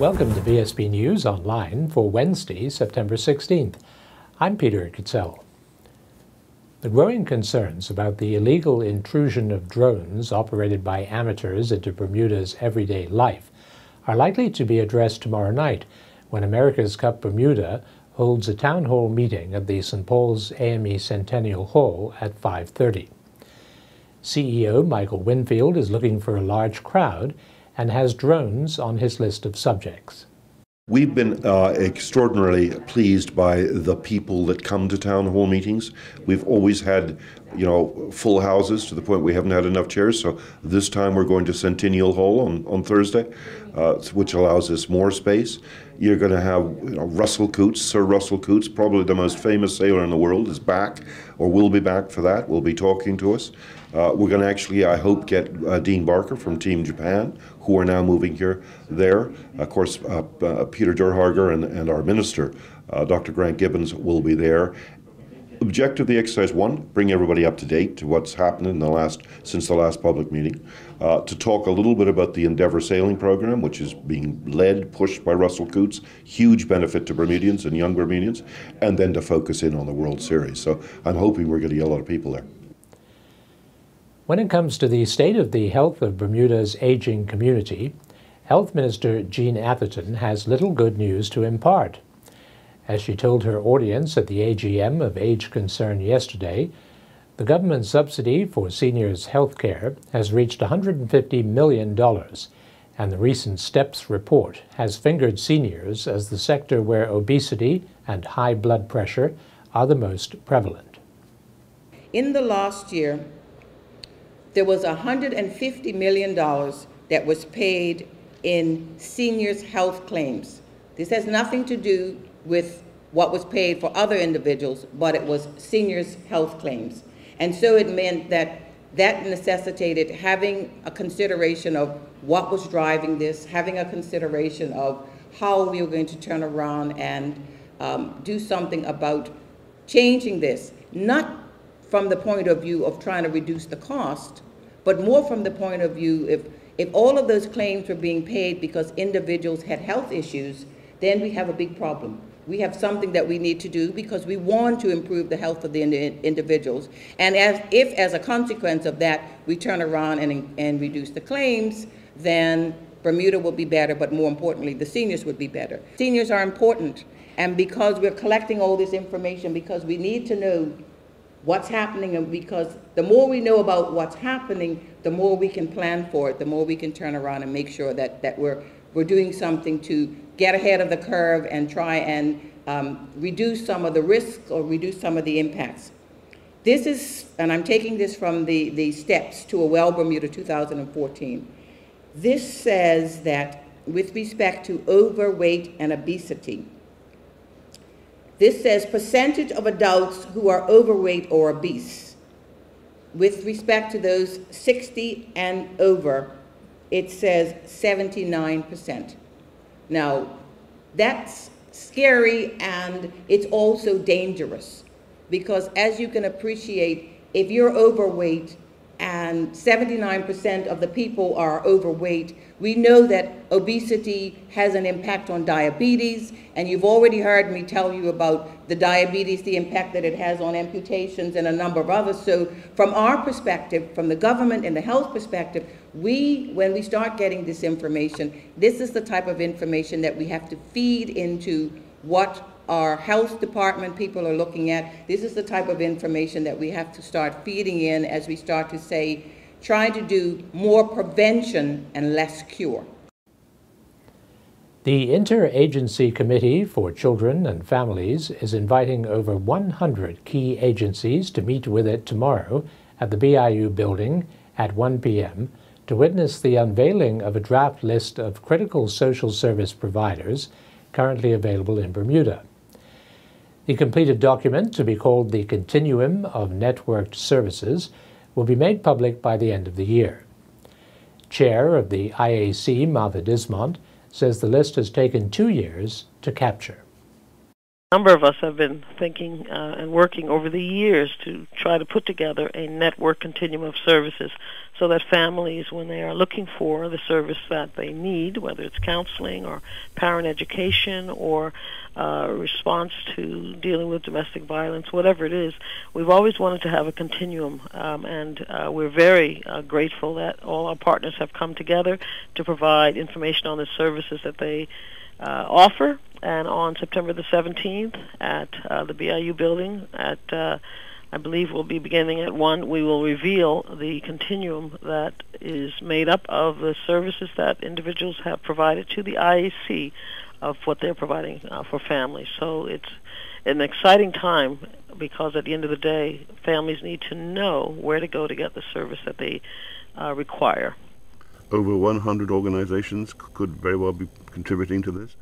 Welcome to VSB News Online for Wednesday, September 16th. I'm Peter Kitzel. The growing concerns about the illegal intrusion of drones operated by amateurs into Bermuda's everyday life are likely to be addressed tomorrow night when America's Cup Bermuda holds a town hall meeting at the St. Paul's AME Centennial Hall at 5:30. CEO Michael Winfield is looking for a large crowd and has drones on his list of subjects. We've been extraordinarily pleased by the people that come to town hall meetings. We've always had, full houses to the point we haven't had enough chairs. So this time we're going to Centennial Hall on Thursday, which allows us more space. You're going to have Russell Coutts, Sir Russell Coutts, probably the most famous sailor in the world, is back or will be back for that. Will be talking to us. We're going to actually, I hope, get Dean Barker from Team Japan, who are now moving there. Of course, Peter Durhager and our minister, Dr. Grant Gibbons, will be there. Objective of the exercise: one, bring everybody up to date to what's happened since the last public meeting. To talk a little bit about the Endeavour sailing program, which is being pushed by Russell Coutts, huge benefit to Bermudians and young Bermudians, and then to focus in on the World Series. So I'm hoping we're going to get a lot of people there. When it comes to the state of the health of Bermuda's aging community, Health Minister Jean Atherton has little good news to impart. As she told her audience at the AGM of Age Concern yesterday, the government subsidy for seniors' health care has reached $150 million, and the recent STEPS report has fingered seniors as the sector where obesity and high blood pressure are the most prevalent. In the last year, there was $150 million that was paid in seniors' health claims. This has nothing to do with what was paid for other individuals, but it was seniors' health claims. And so it meant that necessitated having a consideration of what was driving this, having a consideration of how we were going to turn around and do something about changing this, not from the point of view of trying to reduce the cost, but more from the point of view if all of those claims were being paid because individuals had health issues, then we have a big problem. We have something that we need to do because we want to improve the health of the individuals. And if as a consequence of that, we turn around and reduce the claims, then Bermuda will be better, but more importantly, the seniors would be better. Seniors are important, and because we're collecting all this information, because we need to know what's happening, and because the more we know about what's happening, the more we can plan for it, the more we can turn around and make sure that we're doing something to get ahead of the curve and try and reduce some of the risks or reduce some of the impacts. This is, and I'm taking this from the steps to a Well Bermuda 2014. This says that with respect to overweight and obesity, this says percentage of adults who are overweight or obese. With respect to those 60 and over, it says 79%. Now, that's scary, and it's also dangerous, because as you can appreciate, if you're overweight and 79% of the people are overweight, we know that obesity has an impact on diabetes, and you've already heard me tell you about the diabetes, the impact that it has on amputations and a number of others. So from our perspective, from the government and the health perspective, when we start getting this information, this is the type of information that we have to feed into what our health department people are looking at. This is the type of information that we have to start feeding in as we start to say, try to do more prevention and less cure. The Interagency Committee for Children and Families is inviting over 100 key agencies to meet with it tomorrow at the BIU building at 1 p.m. to witness the unveiling of a draft list of critical social service providers currently available in Bermuda. The completed document, to be called the Continuum of Networked Services, will be made public by the end of the year. Chair of the IAC, Martha Dismont, says the list has taken 2 years to capture. A number of us have been thinking and working over the years to try to put together a network continuum of services so that families, when they are looking for the service that they need, whether it's counseling or parent education or response to dealing with domestic violence, whatever it is, we've always wanted to have a continuum, and we're very grateful that all our partners have come together to provide information on the services that they offer. And on September the 17th at the BIU building at, I believe we'll be beginning at 1, we will reveal the continuum that is made up of the services that individuals have provided to the IAC of what they're providing for families. So it's an exciting time because at the end of the day, families need to know where to go to get the service that they require. Over 100 organizations could very well be contributing to this?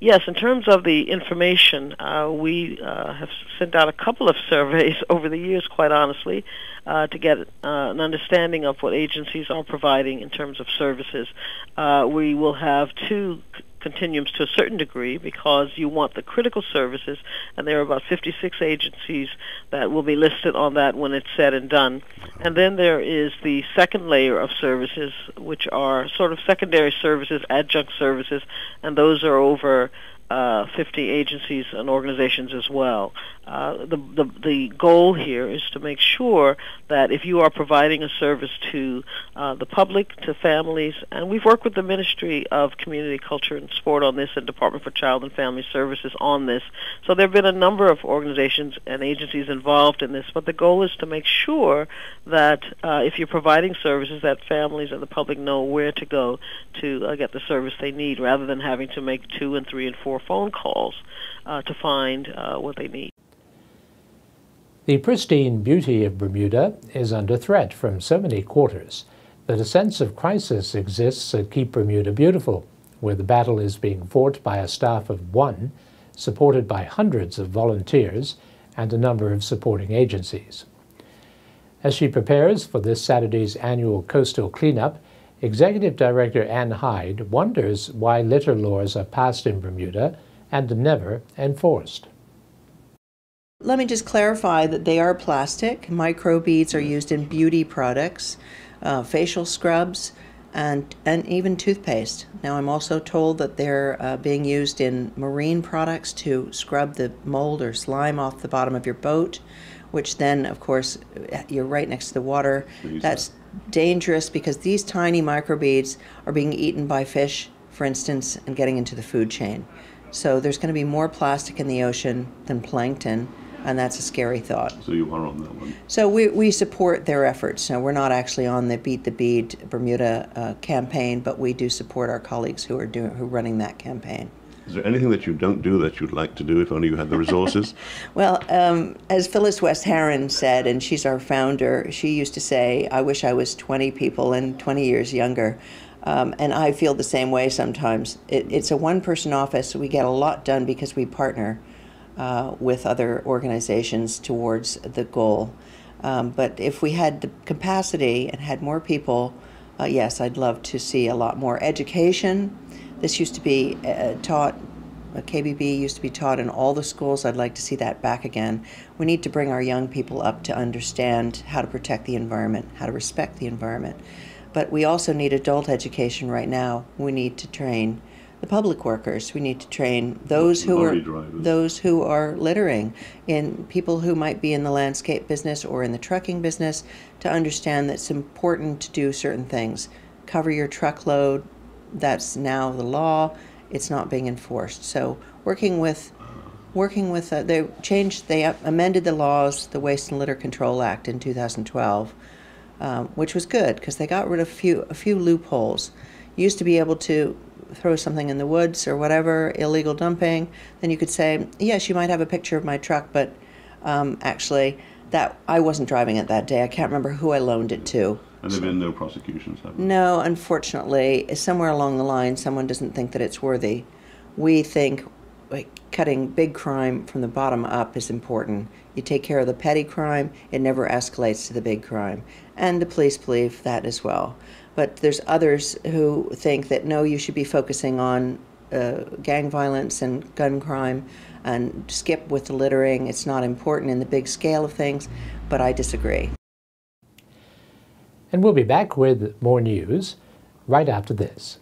Yes, in terms of the information, we have sent out a couple of surveys over the years, quite honestly, to get an understanding of what agencies are providing in terms of services. We will have two continuums to a certain degree because you want the critical services, and there are about 56 agencies that will be listed on that when it's said and done. And then there is the second layer of services, which are sort of secondary services, adjunct services, and those are over 50 agencies and organizations as well. The goal here is to make sure that if you are providing a service to the public, to families, and we've worked with the Ministry of Community, Culture, and Sport on this and Department for Child and Family Services on this. So there have been a number of organizations and agencies involved in this, but the goal is to make sure that if you're providing services, that families and the public know where to go to get the service they need, rather than having to make 2 and 3 and 4 phone calls to find what they need. The pristine beauty of Bermuda is under threat from so many quarters that a sense of crisis exists at Keep Bermuda Beautiful, where the battle is being fought by a staff of 1, supported by hundreds of volunteers and a number of supporting agencies. As she prepares for this Saturday's annual coastal cleanup, Executive Director Ann Hyde wonders why litter laws are passed in Bermuda and never enforced. Let me just clarify that they are plastic. Microbeads are used in beauty products, facial scrubs, and even toothpaste. Now I'm also told that they're being used in marine products to scrub the mold or slime off the bottom of your boat, which then, of course, you're right next to the water. That's dangerous because these tiny microbeads are being eaten by fish, for instance, and getting into the food chain. So there's going to be more plastic in the ocean than plankton, and that's a scary thought. So you are on that one? So we support their efforts. Now, we're not actually on the Beat the Bead Bermuda campaign, but we do support our colleagues who are running that campaign. Is there anything that you don't do that you'd like to do if only you had the resources? Well, as Phyllis West Herron said, and she's our founder, she used to say, I wish I was 20 people and 20 years younger. And I feel the same way sometimes. It's a one-person office. So we get a lot done because we partner with other organizations towards the goal. But if we had the capacity and had more people, yes, I'd love to see a lot more education. This used to be taught, KBB used to be taught in all the schools. I'd like to see that back again. We need to bring our young people up to understand how to protect the environment, how to respect the environment. But we also need adult education right now. We need to train the public workers. We need to train those who are littering, in people who might be in the landscape business or in the trucking business, to understand that it's important to do certain things. Cover your truckload. That's now the law. It's not being enforced. So working with they amended the laws, the Waste and Litter Control Act in 2012, which was good because they got rid of a few loopholes. You used to be able to throw something in the woods or whatever, illegal dumping. Then you could say, yes, you might have a picture of my truck, but actually that I wasn't driving it that day. I can't remember who I loaned it to. And there have been no prosecutions, have there? No, unfortunately, somewhere along the line, someone doesn't think that it's worthy. We think cutting big crime from the bottom up is important. You take care of the petty crime, it never escalates to the big crime. And the police believe that as well. But there's others who think that, no, you should be focusing on gang violence and gun crime, and skip with the littering. It's not important in the big scale of things, but I disagree. And we'll be back with more news right after this.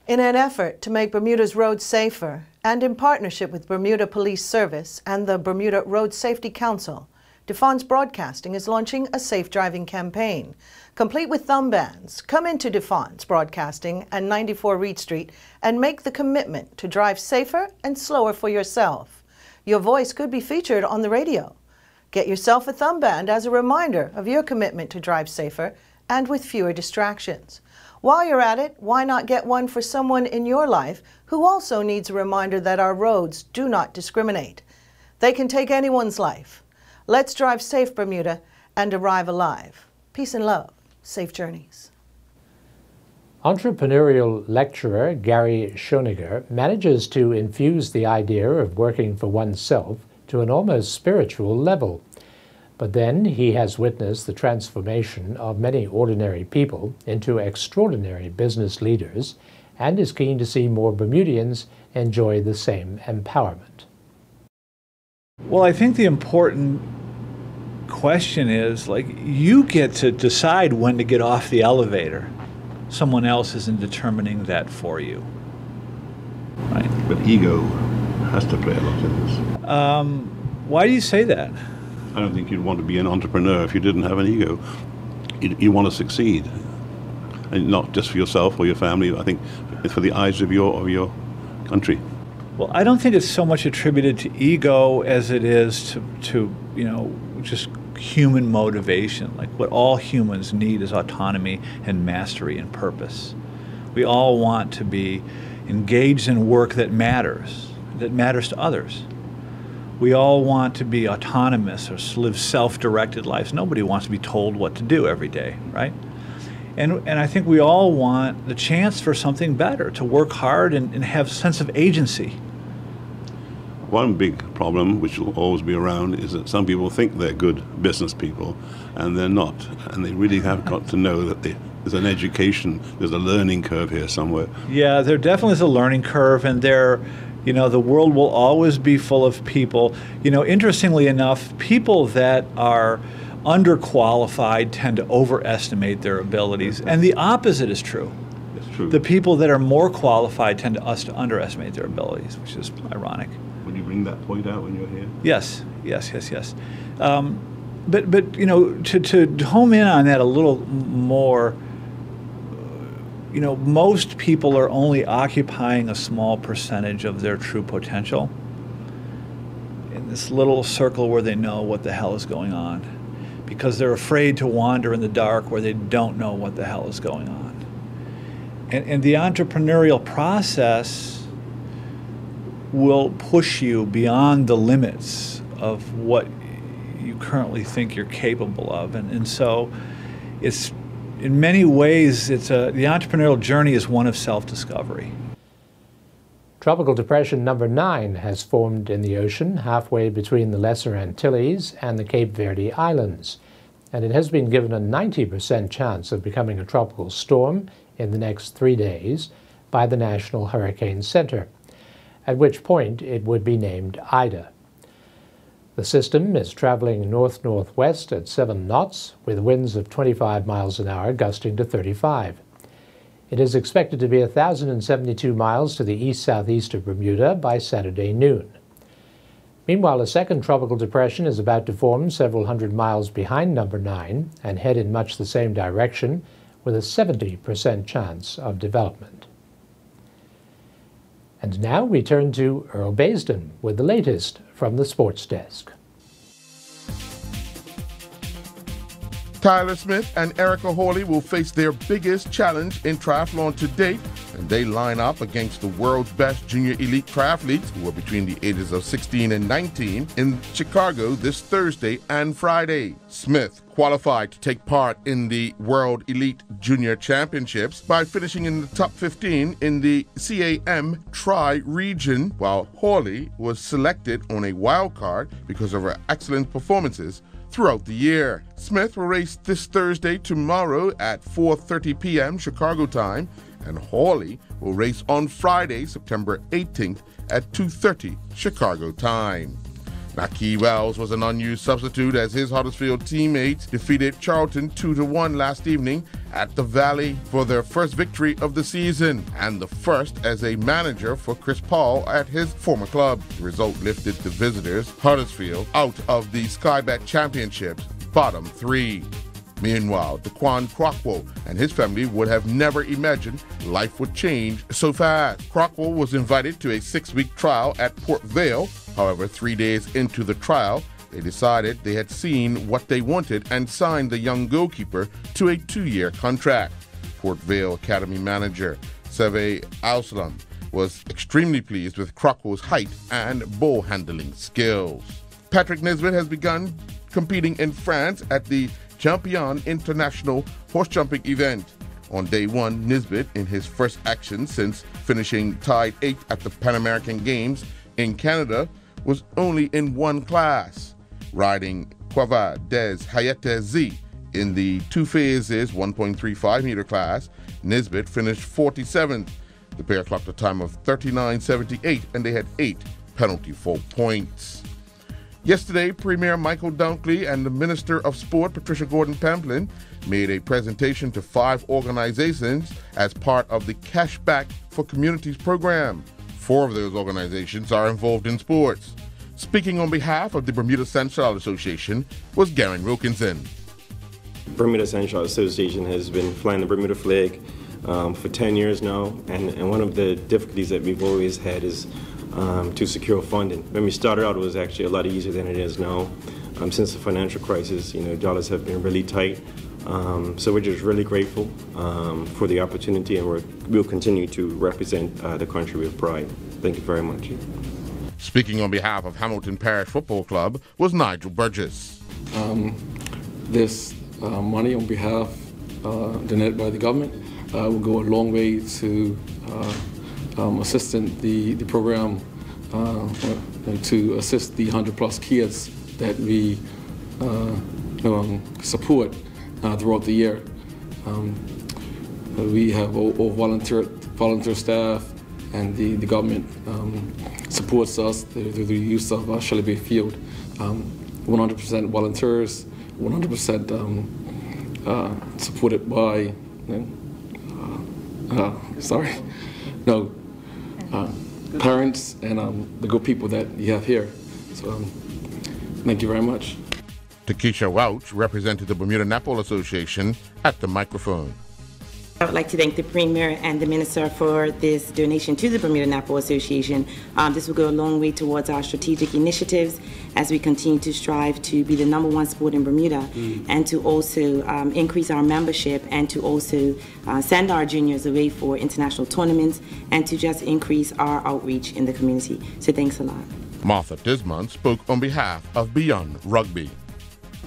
In an effort to make Bermuda's roads safer, and in partnership with Bermuda Police Service and the Bermuda Road Safety Council, DeFon's Broadcasting is launching a safe driving campaign. Complete with thumb bands, come into DeFon's Broadcasting and 94 Reed Street and make the commitment to drive safer and slower for yourself. Your voice could be featured on the radio. Get yourself a thumb band as a reminder of your commitment to drive safer and with fewer distractions. While you're at it, why not get one for someone in your life who also needs a reminder that our roads do not discriminate. They can take anyone's life. Let's drive safe, Bermuda, and arrive alive. Peace and love. Safe journeys. Entrepreneurial lecturer Gary Schoeniger manages to infuse the idea of working for oneself to an almost spiritual level. But then he has witnessed the transformation of many ordinary people into extraordinary business leaders and is keen to see more Bermudians enjoy the same empowerment. Well, I think the important question is, like, you get to decide when to get off the elevator. Someone else isn't determining that for you. Right? But ego has to play a lot in this. Why do you say that? I don't think you'd want to be an entrepreneur if you didn't have an ego. You want to succeed, and not just for yourself or your family. I think it's for the eyes of your country. Well, I don't think it's so much attributed to ego as it is to just human motivation. Like, what all humans need is autonomy and mastery and purpose. We all want to be engaged in work that matters to others. We all want to be autonomous or live self-directed lives. Nobody wants to be told what to do every day, right? And I think we all want the chance for something better, to work hard and have a sense of agency. One big problem, which will always be around, is that some people think they're good business people, and they're not. And they really have got to know that there's an education, there's a learning curve here somewhere. Yeah, there definitely is a learning curve, and the world will always be full of people. Interestingly enough, people that are underqualified tend to overestimate their abilities, and the opposite is true. It's true. The people that are more qualified tend to underestimate their abilities, which is ironic. Would you bring that point out when you're here? Yes. But to home in on that a little more, most people are only occupying a small percentage of their true potential in this little circle where they know what the hell is going on, because they're afraid to wander in the dark where they don't know what the hell is going on. And the entrepreneurial process will push you beyond the limits of what you currently think you're capable of. And so it's, in many ways, the entrepreneurial journey is one of self-discovery. Tropical Depression number 9 has formed in the ocean halfway between the Lesser Antilles and the Cape Verde Islands, and it has been given a 90% chance of becoming a tropical storm in the next 3 days by the National Hurricane Center, at which point it would be named Ida. The system is traveling north-northwest at 7 knots with winds of 25 miles an hour gusting to 35. It is expected to be 1,072 miles to the east-southeast of Bermuda by Saturday noon. Meanwhile, a second tropical depression is about to form several hundred miles behind number 9 and head in much the same direction with a 70% chance of development. And now we turn to Earl Baisden with the latest from the sports desk. Tyler Smith and Erica Hawley will face their biggest challenge in triathlon to date, and they line up against the world's best junior elite triathletes who are between the ages of 16 and 19 in Chicago this Thursday and Friday. Smith qualified to take part in the World Elite Junior Championships by finishing in the top 15 in the CAM Tri region, while Hawley was selected on a wild card because of her excellent performances throughout the year. Smith will race this Thursday tomorrow at 4:30 p.m. Chicago time and Hawley will race on Friday, September 18th at 2:30 Chicago time. Nakee Wells was an unused substitute as his Huddersfield teammates defeated Charlton 2-1 last evening at the Valley for their first victory of the season and the first as a manager for Chris Paul at his former club. The result lifted the visitors, Huddersfield, out of the Sky Bet Championship's bottom three. Meanwhile, Daquan Crockwell and his family would have never imagined life would change so fast. Crockwell was invited to a 6-week trial at Port Vale. However, 3 days into the trial, they decided they had seen what they wanted and signed the young goalkeeper to a 2-year contract. Port Vale Academy manager Seve Auslam was extremely pleased with Crockwell's height and ball handling skills. Patrick Nisbet has begun competing in France at the Champion International horse jumping event. On day one, Nisbet, in his first action since finishing tied 8th at the Pan American Games in Canada, was only in one class, riding Quava des Hayete Z in the 2 phases 1.35 meter class. Nisbet finished 47th. The pair clocked a time of 39.78 and they had 8 penalty fault points. Yesterday, Premier Michael Dunkley and the Minister of Sport, Patricia Gordon-Pamplin, made a presentation to 5 organizations as part of the Cashback for Communities program. 4 of those organizations are involved in sports. Speaking on behalf of the Bermuda Central Association was Garen Wilkinson. Bermuda Central Association has been flying the Bermuda flag for 10 years now, and one of the difficulties that we've always had is to secure funding. When we started out, it was actually a lot easier than it is now. Since the financial crisis, dollars have been really tight. So we're just really grateful for the opportunity, and we'll continue to represent the country with pride. Thank you very much. Speaking on behalf of Hamilton Parish Football Club was Nigel Burgess. This money on behalf donated by the government will go a long way to assisting the program to assist the 100+ kids that we support throughout the year. We have all volunteer staff, and the government supports us through the use of Shelley Bay Field. 100% volunteers, 100% supported by parents and the good people that you have here. So thank you very much. Takesha Welch represented the Bermuda Netball Association at the microphone. I would like to thank the Premier and the Minister for this donation to the Bermuda Netball Association. This will go a long way towards our strategic initiatives as we continue to strive to be the #1 sport in Bermuda, and to also increase our membership, and to also send our juniors away for international tournaments, and to just increase our outreach in the community. So thanks a lot. Martha Dismond spoke on behalf of Beyond Rugby.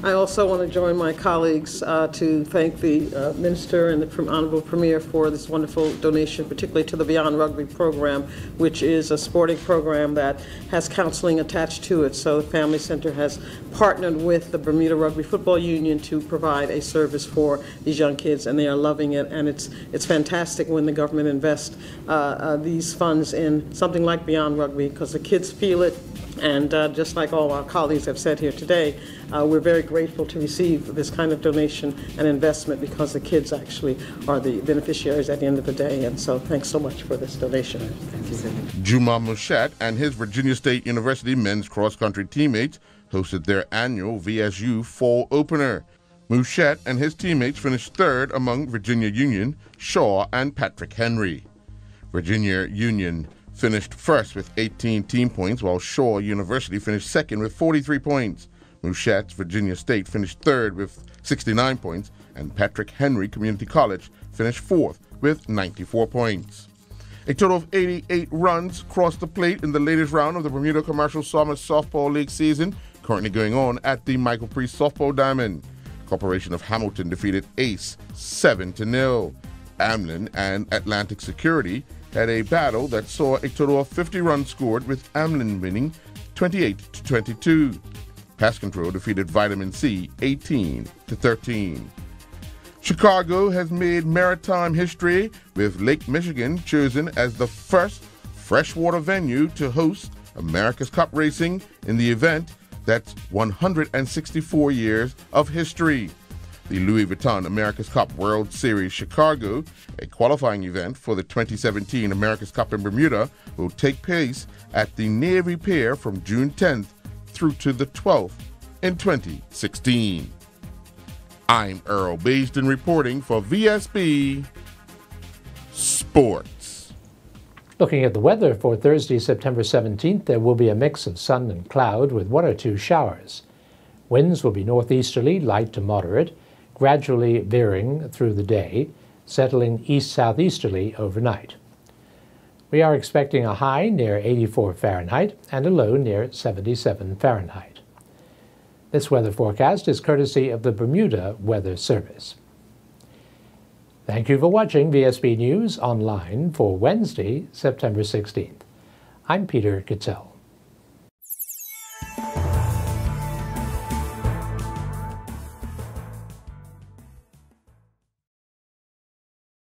I also want to join my colleagues to thank the Minister and the Honorable Premier for this wonderful donation, particularly to the Beyond Rugby program, which is a sporting program that has counseling attached to it. So the Family Center has partnered with the Bermuda Rugby Football Union to provide a service for these young kids, and they are loving it. And it's fantastic when the government invests these funds in something like Beyond Rugby, because the kids feel it. And just like all our colleagues have said here today, we're very grateful to receive this kind of donation and investment, because the kids actually are the beneficiaries at the end of the day. And so thanks so much for this donation. Thank you, sir. Juma Mouchette and his Virginia State University men's cross-country teammates hosted their annual VSU Fall Opener. Mouchette and his teammates finished third among Virginia Union, Shaw, and Patrick Henry. Virginia Union finished first with 18 team points, while Shaw University finished second with 43 points. Mouchette's Virginia State finished third with 69 points, and Patrick Henry Community College finished fourth with 94 points. A total of 88 runs crossed the plate in the latest round of the Bermuda Commercial Summit Softball League season, currently going on at the Michael Priest Softball Diamond. Corporation of Hamilton defeated Ace 7-0. Amlin and Atlantic Security had a battle that saw a total of 50 runs scored, with Amlin winning 28-22. Pest Control defeated Vitamin C 18-13. Chicago has made maritime history with Lake Michigan chosen as the first freshwater venue to host America's Cup racing in the event that's 164 years of history. The Louis Vuitton America's Cup World Series Chicago, a qualifying event for the 2017 America's Cup in Bermuda, will take place at the Navy Pier from June 10th through to the 12th in 2016. I'm Earl Basden reporting for VSB Sports. Looking at the weather for Thursday, September 17th, there will be a mix of sun and cloud with 1 or 2 showers. Winds will be northeasterly, light to moderate, gradually veering through the day, settling east-southeasterly overnight. We are expecting a high near 84 Fahrenheit and a low near 77 Fahrenheit. This weather forecast is courtesy of the Bermuda Weather Service. Thank you for watching VSB News Online for Wednesday, September 16th. I'm Peter Kitzel.